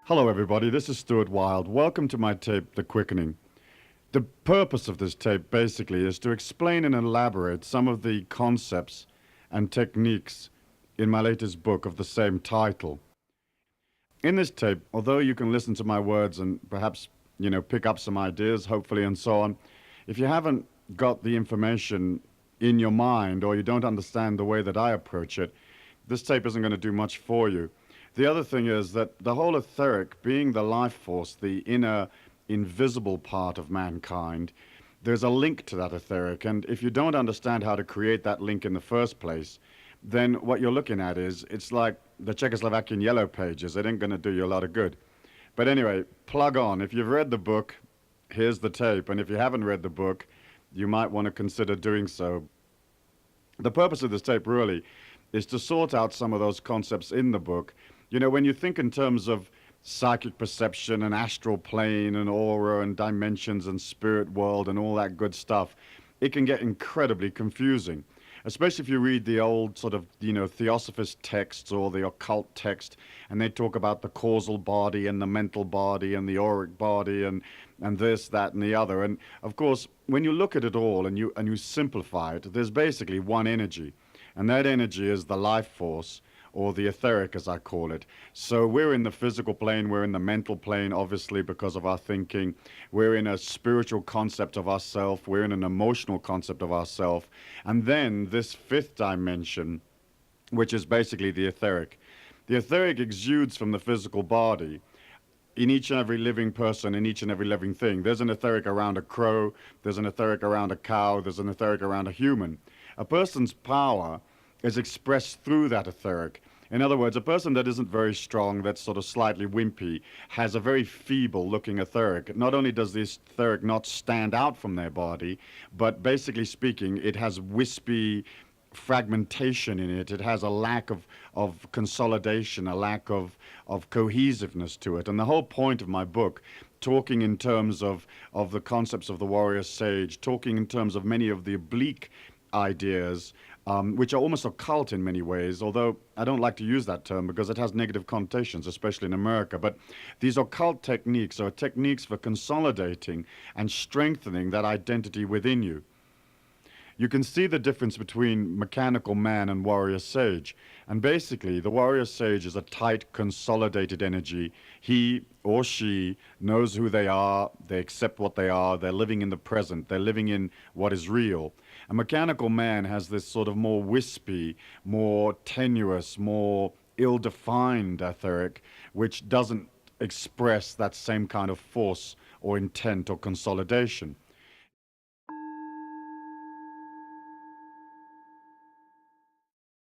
Hello everybody, this is Stuart Wilde. Welcome to my tape, The Quickening. The purpose of this tape basically is to explain and elaborate some of the concepts and techniques in my latest book of the same title. In this tape, although you can listen to my words and perhaps, pick up some ideas, hopefully, and so on, if you haven't got the information in your mind or you don't understand the way that I approach it, this tape isn't going to do much for you. The other thing is that the whole etheric, being the life force, the inner invisible part of mankind, there's a link to that etheric. And if you don't understand how to create that link in the first place, then what you're looking at is, it's like the Czechoslovakian yellow pages. It ain't going to do you a lot of good. But anyway, plug on. If you've read the book, here's the tape. And if you haven't read the book, you might want to consider doing so. The purpose of this tape really is to sort out some of those concepts in the book. When you think in terms of psychic perception and astral plane and aura and dimensions and spirit world and all that good stuff, it can get incredibly confusing, especially if you read the old sort of, theosophist texts or the occult text, and they talk about the causal body and the mental body and the auric body and this, that, and the other. And of course, when you look at it all and you simplify it, there's basically one energy, and that energy is the life force, or the etheric, as I call it. So we're in the physical plane, we're in the mental plane, obviously, because of our thinking. We're in a spiritual concept of ourself, we're in an emotional concept of ourself, and then this fifth dimension, which is basically the etheric. The etheric exudes from the physical body. In each and every living person, in each and every living thing. There's an etheric around a crow, there's an etheric around a cow, there's an etheric around a human. A person's power is expressed through that etheric. In other words, a person that isn't very strong, that's sort of slightly wimpy, has a very feeble-looking etheric. Not only does this etheric not stand out from their body, but basically speaking, it has wispy fragmentation in it. It has a lack of consolidation, a lack of cohesiveness to it. And the whole point of my book, talking in terms of the concepts of the warrior sage, talking in terms of many of the oblique ideas, which are almost occult in many ways, although I don't like to use that term because it has negative connotations, especially in America. But these occult techniques are techniques for consolidating and strengthening that identity within you. You can see the difference between mechanical man and warrior sage. And basically, the warrior sage is a tight, consolidated energy. He or she knows who they are, they accept what they are, they're living in the present, they're living in what is real. A mechanical man has this sort of more wispy, more tenuous, more ill-defined etheric, which doesn't express that same kind of force or intent or consolidation.